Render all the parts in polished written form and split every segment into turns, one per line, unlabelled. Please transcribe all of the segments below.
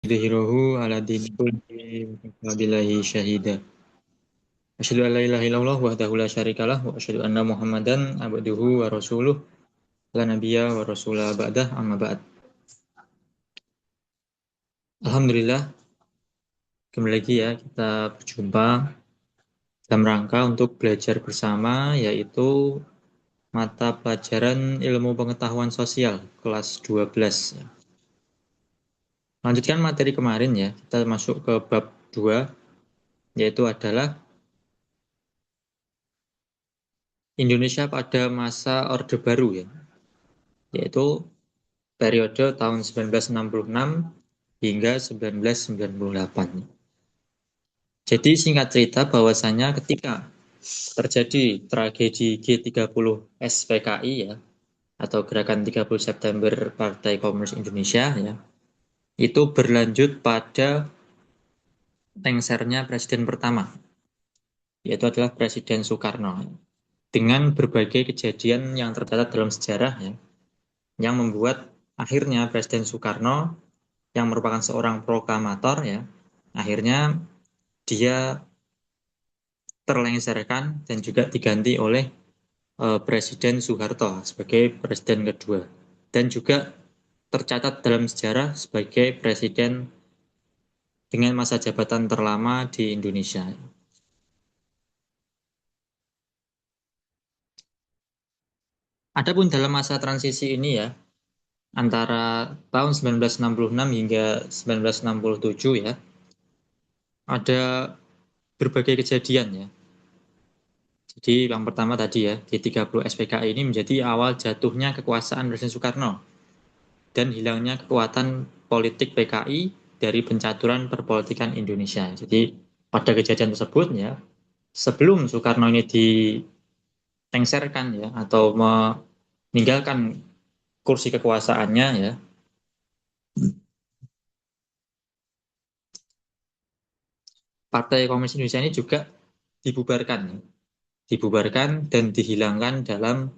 Yudhhiruhu ala dini kullihi wa billahi syahida. Asyhadu an la ilaha illallah wahdahu la syarikalah wa asyhadu anna Muhammadan abduhu wa rasuluh la nabiyya wa rasula ba'dah amma ba'd. Alhamdulillah, kembali lagi ya kita berjumpa dalam rangka untuk belajar bersama yaitu mata pelajaran ilmu pengetahuan sosial kelas 12. Lanjutkan materi kemarin ya, kita masuk ke bab 2 yaitu adalah Indonesia pada masa Orde Baru ya, yaitu periode tahun 1966 hingga 1998. Jadi singkat cerita bahwasanya ketika terjadi tragedi G30 SPKI ya, atau Gerakan 30 September Partai Komunis Indonesia ya, itu berlanjut pada lengsernya presiden pertama, yaitu adalah Presiden Soekarno, dengan berbagai kejadian yang tercatat dalam sejarah ya, yang membuat akhirnya Presiden Soekarno yang merupakan seorang proklamator ya, akhirnya dia terlengserkan dan juga diganti oleh Presiden Soeharto sebagai presiden kedua, dan juga tercatat dalam sejarah sebagai presiden dengan masa jabatan terlama di Indonesia. Adapun dalam masa transisi ini ya, antara tahun 1966 hingga 1967 ya, ada berbagai kejadian ya. Jadi yang pertama tadi ya, G30 SPKI ini menjadi awal jatuhnya kekuasaan Presiden Soekarno dan hilangnya kekuatan politik PKI dari pencaturan perpolitikan Indonesia. Jadi pada kejadian tersebut ya, sebelum Soekarno ini ditengserkan ya atau meninggalkan kursi kekuasaannya ya, Partai Komunis Indonesia ini juga dibubarkan, dibubarkan dan dihilangkan dalam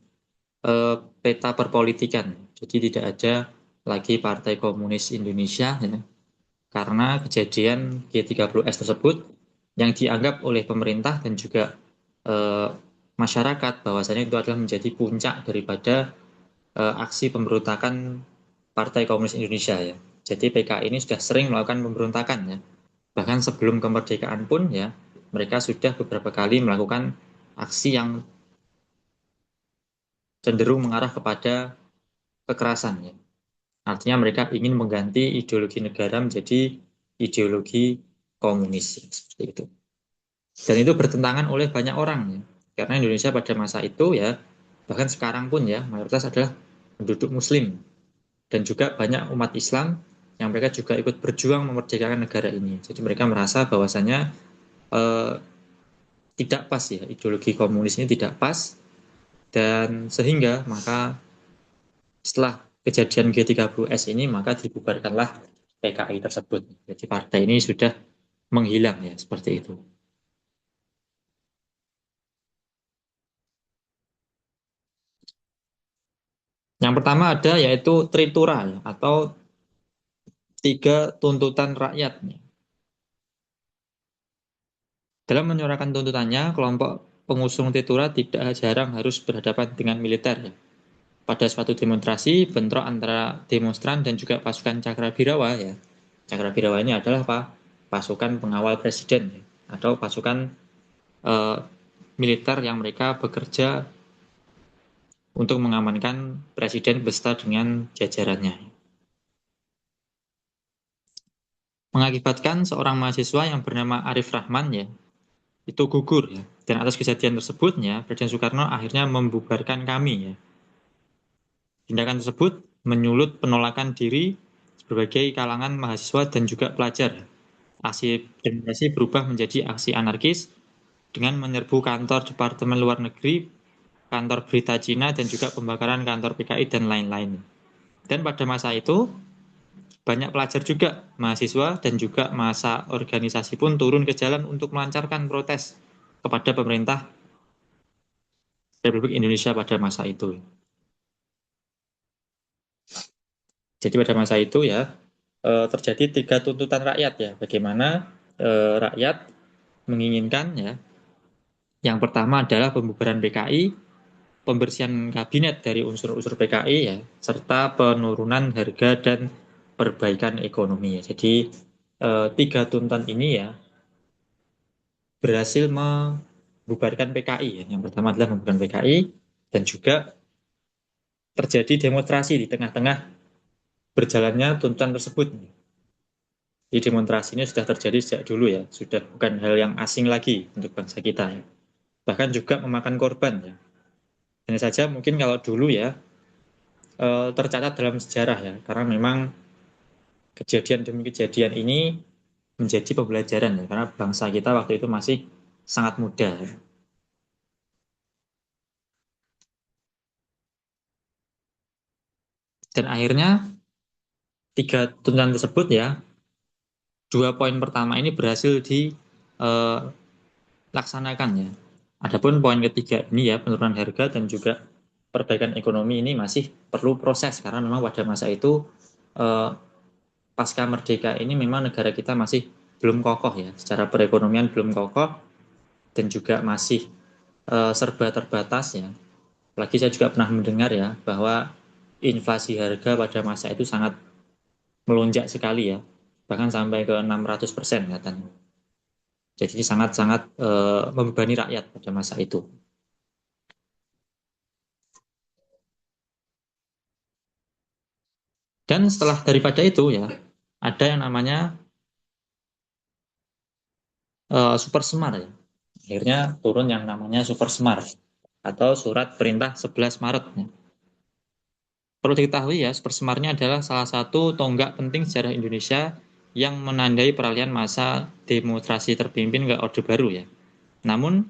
peta perpolitikan. Jadi tidak ada lagi Partai Komunis Indonesia ya, karena kejadian G30S tersebut yang dianggap oleh pemerintah dan juga eh, masyarakat bahwasanya itu adalah menjadi puncak daripada aksi pemberontakan Partai Komunis Indonesia ya. Jadi PKI ini sudah sering melakukan pemberontakan ya. Bahkan sebelum kemerdekaan pun ya, mereka sudah beberapa kali melakukan aksi yang cenderung mengarah kepada kekerasan ya. Artinya mereka ingin mengganti ideologi negara menjadi ideologi komunis seperti itu. Dan itu bertentangan oleh banyak orang ya. Karena Indonesia pada masa itu ya, bahkan sekarang pun ya, mayoritas adalah penduduk muslim dan juga banyak umat Islam yang mereka juga ikut berjuang memerdekakan negara ini. Jadi mereka merasa bahwasanya eh, tidak pas ya, ideologi komunis ini tidak pas, dan sehingga maka setelah kejadian G30S ini maka dibubarkanlah PKI tersebut. Jadi partai ini sudah menghilang ya, seperti itu. Yang pertama ada yaitu Tritura ya, atau tiga tuntutan rakyat. Dalam menyuarakan tuntutannya, kelompok pengusung Tritura tidak jarang harus berhadapan dengan militer ya. Pada suatu demonstrasi, bentrok antara demonstran dan juga pasukan Cakrabirawa ya. Cakrabirawa ini adalah apa? Pasukan pengawal presiden ya, atau pasukan eh, militer yang mereka bekerja untuk mengamankan presiden beserta dengan jajarannya. Mengakibatkan seorang mahasiswa yang bernama Arif Rahman ya, itu gugur ya. Dan atas kejadian tersebutnya, Presiden Soekarno akhirnya membubarkan kami ya. Tindakan tersebut menyulut penolakan diri berbagai kalangan mahasiswa dan juga pelajar. Aksi demonstrasi berubah menjadi aksi anarkis dengan menyerbu kantor Departemen Luar Negeri, kantor berita Cina, dan juga pembakaran kantor PKI dan lain-lain. Dan pada masa itu, banyak pelajar juga, mahasiswa, dan juga masa organisasi pun turun ke jalan untuk melancarkan protes kepada pemerintah Republik Indonesia pada masa itu. Jadi pada masa itu ya, terjadi 3 tuntutan rakyat ya. Bagaimana rakyat menginginkan ya. Yang pertama adalah pembubaran PKI, pembersihan kabinet dari unsur-unsur PKI ya, serta penurunan harga dan perbaikan ekonomi ya. Jadi 3 tuntutan ini ya berhasil membubarkan PKI ya. Yang pertama adalah membubarkan PKI dan juga terjadi demonstrasi di tengah-tengah berjalannya tuntutan tersebut. Jadi demonstrasi ini sudah terjadi sejak dulu ya, sudah bukan hal yang asing lagi untuk bangsa kita ya. Bahkan juga memakan korban ya. Hanya saja mungkin kalau dulu ya tercatat dalam sejarah ya, karena memang kejadian demi kejadian ini menjadi pembelajaran ya, karena bangsa kita waktu itu masih sangat muda ya. Dan akhirnya 3 tuntutan tersebut ya, 2 poin pertama ini berhasil dilaksanakan ya. Adapun poin ketiga ini ya, penurunan harga dan juga perbaikan ekonomi ini masih perlu proses karena memang pada masa itu eh, pasca merdeka ini memang negara kita masih belum kokoh ya, secara perekonomian belum kokoh dan juga masih serba terbatas ya. Apalagi saya juga pernah mendengar ya bahwa inflasi harga pada masa itu sangat melonjak sekali ya, bahkan sampai ke 600% katanya. Jadi sangat-sangat membebani rakyat pada masa itu. Dan setelah daripada itu ya, ada yang namanya Super Semar ya. Akhirnya turun yang namanya Super Semar atau Surat Perintah 11 Maret. Ya. Perlu diketahui ya, Super Semarnya adalah salah satu tonggak penting sejarah Indonesia yang menandai peralihan masa demonstrasi terpimpin ke Orde Baru ya. Namun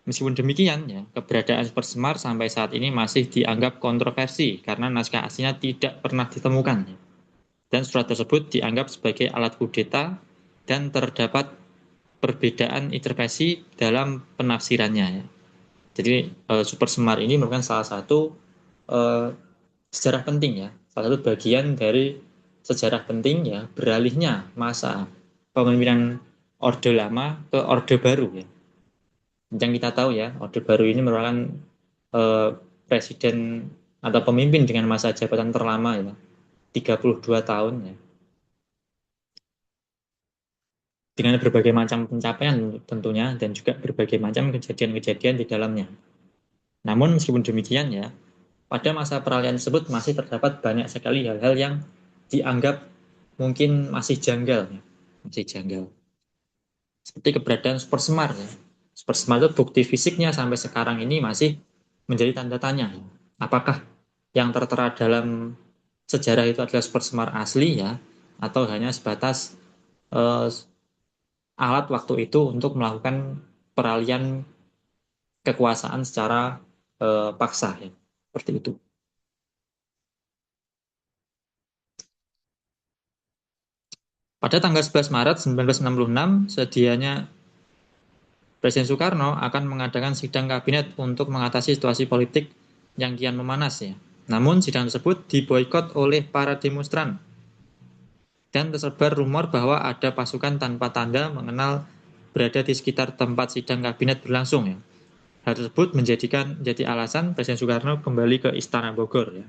meskipun demikian ya, keberadaan Super Semar sampai saat ini masih dianggap kontroversi karena naskah aslinya tidak pernah ditemukan. Ya. Dan surat tersebut dianggap sebagai alat kudeta dan terdapat perbedaan intervensi dalam penafsirannya ya. Jadi Super Semar ini merupakan salah satu eh, sejarah penting ya, salah satu bagian dari sejarah penting ya beralihnya masa kepemimpinan Orde Lama ke Orde Baru ya. Yang kita tahu ya, Orde Baru ini merupakan eh, presiden atau pemimpin dengan masa jabatan terlama ya, 32 tahun ya. Dengan berbagai macam pencapaian tentunya dan juga berbagai macam kejadian-kejadian di dalamnya. Namun meskipun demikian ya, pada masa peralihan tersebut masih terdapat banyak sekali hal-hal yang dianggap mungkin masih janggal ya. Masih janggal. Seperti keberadaan Super Semar ya. Super Semar itu bukti fisiknya sampai sekarang ini masih menjadi tanda tanya. Ya. Apakah yang tertera dalam sejarah itu adalah Super Semar asli ya atau hanya sebatas eh, alat waktu itu untuk melakukan peralihan kekuasaan secara paksa ya. Seperti itu. Pada tanggal 11 Maret 1966, sedianya Presiden Soekarno akan mengadakan sidang kabinet untuk mengatasi situasi politik yang kian memanas ya. Namun sidang tersebut diboikot oleh para demonstran dan tersebar rumor bahwa ada pasukan tanpa tanda mengenal berada di sekitar tempat sidang kabinet berlangsung ya. Hal tersebut menjadi alasan Presiden Soekarno kembali ke Istana Bogor ya.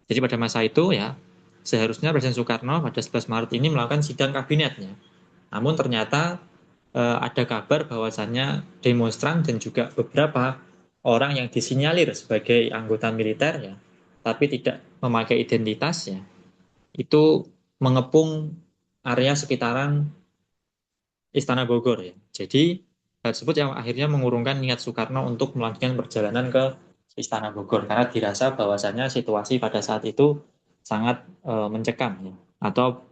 Jadi pada masa itu ya, seharusnya Presiden Soekarno pada 11 Maret ini melakukan sidang kabinetnya. Namun ternyata ada kabar bahwasannya demonstran dan juga beberapa orang yang disinyalir sebagai anggota militer ya, tapi tidak memakai identitas ya, itu mengepung area sekitaran Istana Bogor ya. Jadi hal tersebut yang akhirnya mengurungkan niat Soekarno untuk melanjutkan perjalanan ke Istana Bogor karena dirasa bahwasannya situasi pada saat itu sangat mencekam ya, atau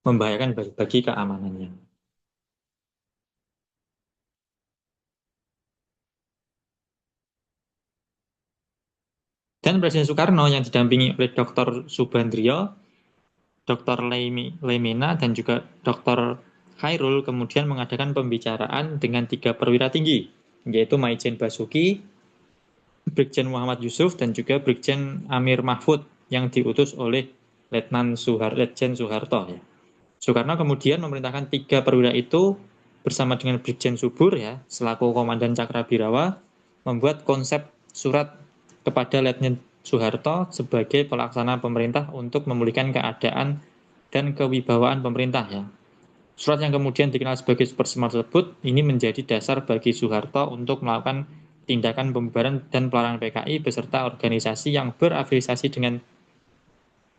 membahayakan bagi keamanannya. Dan Presiden Soekarno yang didampingi oleh Dr. Subandrio, Dr. Lemena, dan juga Dr. Khairul kemudian mengadakan pembicaraan dengan 3 perwira tinggi, yaitu Maijen Basuki, Brigjen Muhammad Yusuf, dan juga Brigjen Amir Mahfud yang diutus oleh Letjen Soeharto ya. Soekarno kemudian memerintahkan 3 perwira itu bersama dengan Brigjen Subur ya selaku Komandan Cakrabirawa membuat konsep surat kepada Letjen Soeharto sebagai pelaksana pemerintah untuk memulihkan keadaan dan kewibawaan pemerintah ya. Surat yang kemudian dikenal sebagai Super Semar tersebut ini menjadi dasar bagi Soeharto untuk melakukan tindakan pembubaran dan pelarangan PKI beserta organisasi yang berafiliasi dengan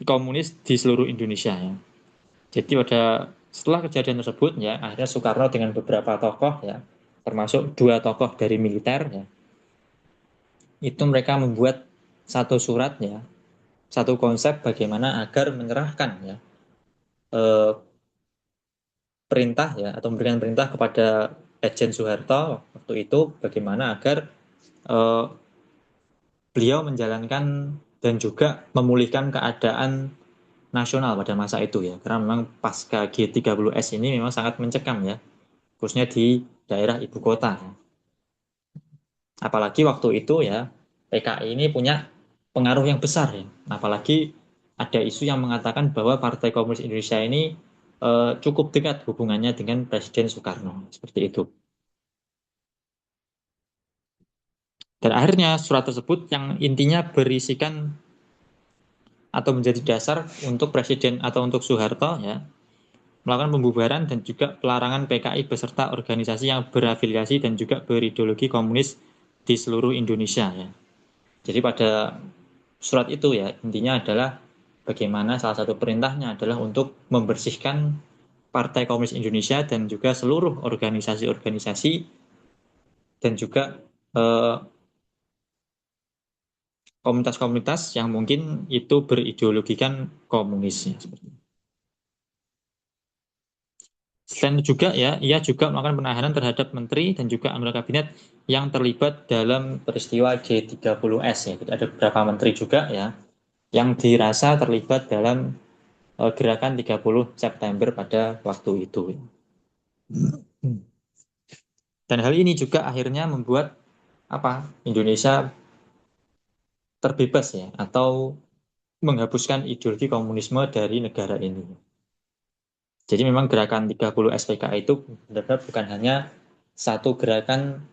komunis di seluruh Indonesia ya. Jadi setelah kejadian tersebut ya akhirnya Soekarno dengan beberapa tokoh ya termasuk 2 tokoh dari militer ya itu mereka membuat satu surat ya satu konsep bagaimana agar menyerahkan ya eh, perintah ya atau memberikan perintah kepada Lejen Soeharto waktu itu bagaimana agar eh, beliau menjalankan dan juga memulihkan keadaan nasional pada masa itu ya karena memang pasca G30S ini memang sangat mencekam ya khususnya di daerah ibu kota. Apalagi waktu itu ya PKI ini punya pengaruh yang besar ya. Apalagi ada isu yang mengatakan bahwa Partai Komunis Indonesia ini cukup dekat hubungannya dengan Presiden Soekarno seperti itu. Dan akhirnya surat tersebut yang intinya berisikan atau menjadi dasar untuk Presiden atau untuk Soeharto ya melakukan pembubaran dan juga pelarangan PKI beserta organisasi yang berafiliasi dan juga berideologi komunis di seluruh Indonesia ya. Jadi pada surat itu ya intinya adalah bagaimana salah satu perintahnya adalah untuk membersihkan Partai Komunis Indonesia dan juga seluruh organisasi-organisasi dan juga eh, komunitas-komunitas yang mungkin itu berideologikan komunis ya. Selain itu juga ya, ia juga melakukan penahanan terhadap menteri dan juga anggota kabinet yang terlibat dalam peristiwa G30S ya. Jadi ada beberapa menteri juga ya yang dirasa terlibat dalam gerakan 30 September pada waktu itu. Dan hal ini juga akhirnya membuat apa? Indonesia terbebas ya atau menghapuskan ideologi komunisme dari negara ini. Jadi memang gerakan 30 SPKI itu benar-benar bukan hanya satu gerakan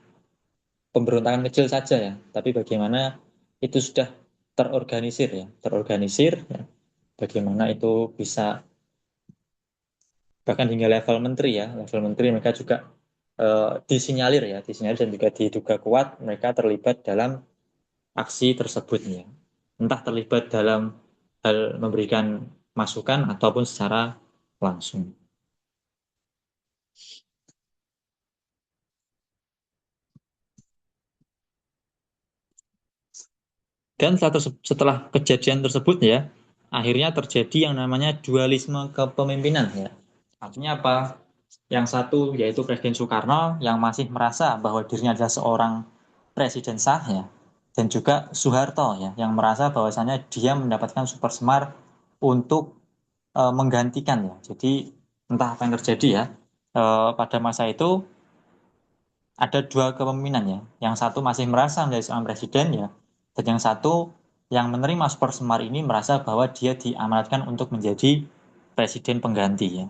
pemberontakan kecil saja ya, tapi bagaimana itu sudah terorganisir ya, terorganisir ya. Bagaimana itu bisa bahkan hingga level menteri ya, level menteri mereka juga disinyalir dan juga diduga kuat mereka terlibat dalam aksi tersebutnya. Entah terlibat dalam hal memberikan masukan ataupun secara langsung. Dan setelah kejadian tersebut ya, akhirnya terjadi yang namanya dualisme kepemimpinan ya. Artinya apa? Yang satu yaitu Presiden Soekarno yang masih merasa bahwa dirinya adalah seorang presiden sah ya, dan juga Soeharto ya yang merasa bahwasanya dia mendapatkan super semar untuk menggantikan ya. Jadi entah apa yang terjadi ya pada masa itu ada 2 kepemimpinan ya. Yang satu masih merasa menjadi seorang presiden ya, dan yang satu yang menerima super semar ini merasa bahwa dia diamanatkan untuk menjadi presiden pengganti ya.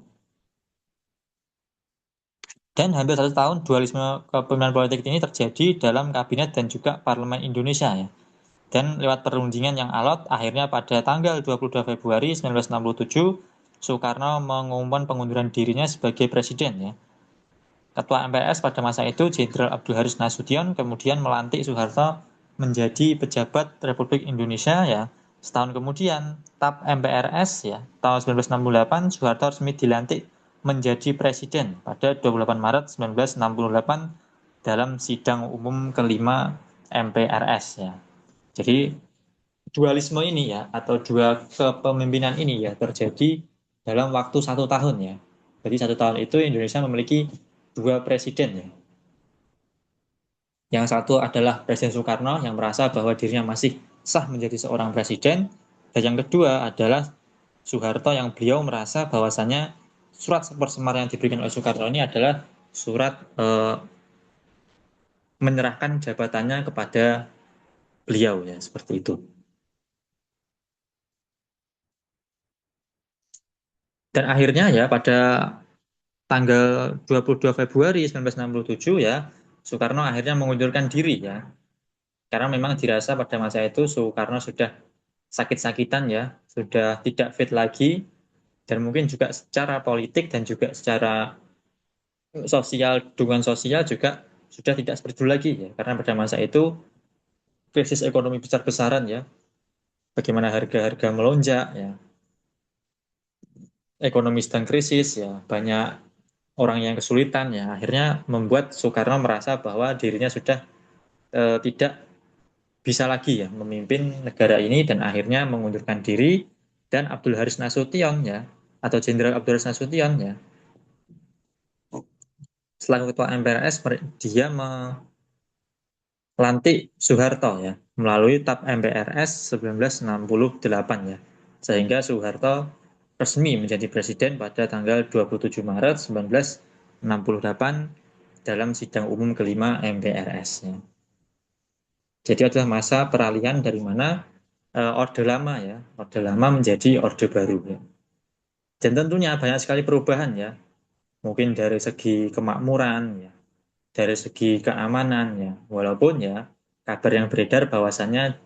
Dan hampir 1 tahun dualisme kepemimpinan politik ini terjadi dalam kabinet dan juga parlemen Indonesia ya. Dan lewat perundingan yang alot, akhirnya pada tanggal 22 Februari 1967, Soekarno mengumumkan pengunduran dirinya sebagai presiden ya. Ketua MPRS pada masa itu, Jenderal Abdul Haris Nasution, kemudian melantik Soeharto menjadi pejabat Republik Indonesia ya. Setahun kemudian, TAP MPRS ya, tahun 1968, Soeharto resmi dilantik menjadi presiden pada 28 Maret 1968 dalam sidang umum kelima MPRS ya. Jadi dualisme ini ya atau 2 kepemimpinan ini ya terjadi dalam waktu 1 tahun ya. Jadi 1 tahun itu Indonesia memiliki 2 presiden ya. Yang satu adalah Presiden Soekarno yang merasa bahwa dirinya masih sah menjadi seorang presiden, dan yang kedua adalah Soeharto yang beliau merasa bahwasannya surat persemar yang diberikan oleh Soekarno ini adalah surat menyerahkan jabatannya kepada beliau ya seperti itu. Dan akhirnya ya pada tanggal 22 Februari 1967 ya, Soekarno akhirnya mengundurkan diri ya. Karena memang dirasa pada masa itu Soekarno sudah sakit-sakitan ya, sudah tidak fit lagi, dan mungkin juga secara politik dan juga secara sosial, dukungan sosial juga sudah tidak seperti dulu lagi ya. Karena pada masa itu krisis ekonomi besar-besaran ya, bagaimana harga-harga melonjak ya, ekonomi sedang krisis ya, banyak orang yang kesulitan ya, akhirnya membuat Soekarno merasa bahwa dirinya sudah tidak bisa lagi ya memimpin negara ini dan akhirnya mengundurkan diri dan Abdul Haris Nasution ya atau Jenderal Abdul Haris Nasution ya selaku ketua MPRS dia melantik Soeharto ya melalui TAP MPRS 1968 ya sehingga Soeharto resmi menjadi presiden pada tanggal 27 Maret 1968 dalam sidang umum kelima MPRS ya. Jadi adalah masa peralihan dari mana Orde Lama ya, Orde Lama menjadi Orde Baru ya. Dan tentunya banyak sekali perubahan ya, mungkin dari segi kemakmuran ya, dari segi keamanan ya, walaupun ya kabar yang beredar bahwasannya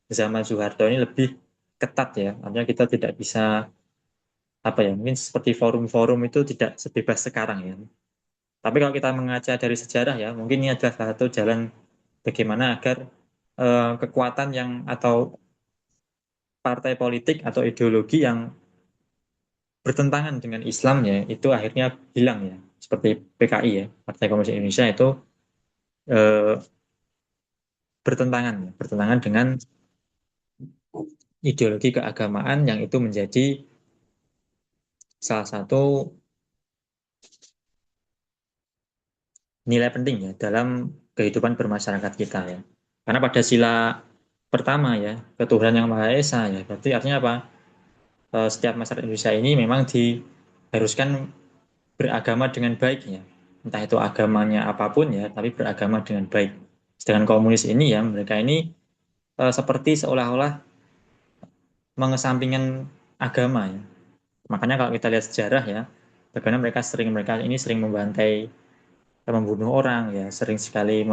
zaman Soeharto ini lebih ketat ya, artinya kita tidak bisa apa ya, mungkin seperti forum-forum itu tidak sebebas sekarang ya. Tapi kalau kita mengaca dari sejarah ya, mungkin ini adalah salah satu jalan bagaimana agar kekuatan yang atau partai politik atau ideologi yang bertentangan dengan Islam ya itu akhirnya hilang ya seperti PKI ya Partai Komunis Indonesia itu eh, bertentangan dengan ideologi keagamaan yang itu menjadi salah satu nilai penting ya dalam kehidupan bermasyarakat kita ya karena pada sila pertama ya ketuhanan yang Maha Esa ya berarti artinya apa. Setiap masyarakat Indonesia ini memang diharuskan beragama dengan baik ya. Entah itu agamanya apapun ya, tapi beragama dengan baik. Sedangkan komunis ini ya, mereka ini seperti seolah-olah mengesampingkan agama ya. Makanya kalau kita lihat sejarah ya, bagaimana mereka ini sering membantai, membunuh orang ya, sering sekali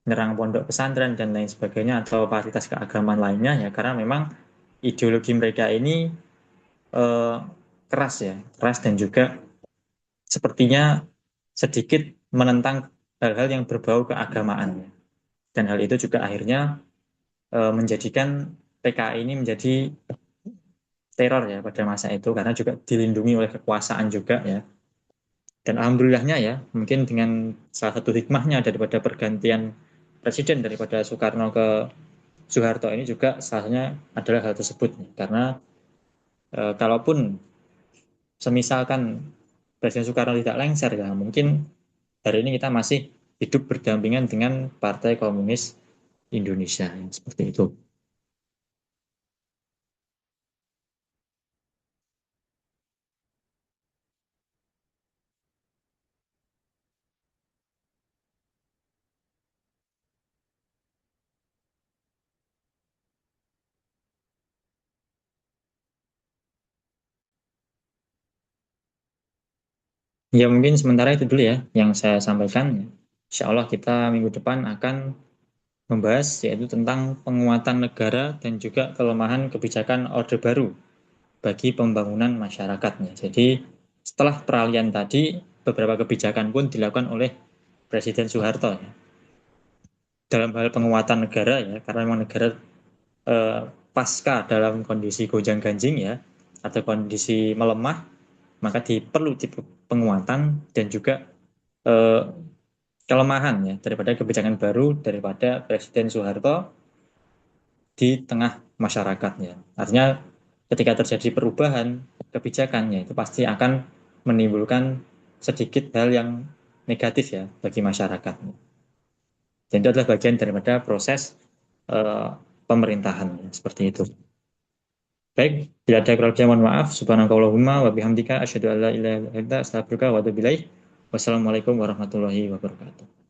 menyerang pondok pesantren dan lain sebagainya atau fasilitas keagamaan lainnya ya, karena memang ideologi mereka ini eh, keras ya, keras dan juga sepertinya sedikit menentang hal-hal yang berbau keagamaan. Dan hal itu juga akhirnya menjadikan PKI ini menjadi teror ya pada masa itu karena juga dilindungi oleh kekuasaan juga ya. Dan alhamdulillahnya ya, mungkin dengan salah satu hikmahnya daripada pergantian presiden daripada Soekarno ke Soeharto ini juga salahnya adalah hal tersebut karena kalaupun semisalkan Presiden Soekarno tidak lengser ya mungkin hari ini kita masih hidup berdampingan dengan Partai Komunis Indonesia seperti itu. Ya mungkin sementara itu dulu ya yang saya sampaikan. Insya Allah kita minggu depan akan membahas yaitu tentang penguatan negara dan juga kelemahan kebijakan Orde Baru bagi pembangunan masyarakatnya. Jadi setelah peralihan tadi beberapa kebijakan pun dilakukan oleh Presiden Soeharto ya. Dalam hal penguatan negara ya karena memang negara eh, pasca dalam kondisi gonjang-ganjing ya atau kondisi melemah maka perlu penguatan dan juga eh, kelemahan ya daripada kebijakan baru daripada Presiden Soeharto di tengah masyarakatnya. Artinya ketika terjadi perubahan kebijakannya itu pasti akan menimbulkan sedikit hal yang negatif ya bagi masyarakat. Dan itu adalah bagian daripada proses eh, pemerintahan seperti itu. Baik, bila ada keraguan mohon maaf. Subhanakallahumma wa bihamdika asyhadu an la ilaha illa anta astaghfiruka wa atubu ilaik. Wassalamualaikum warahmatullahi wabarakatuh.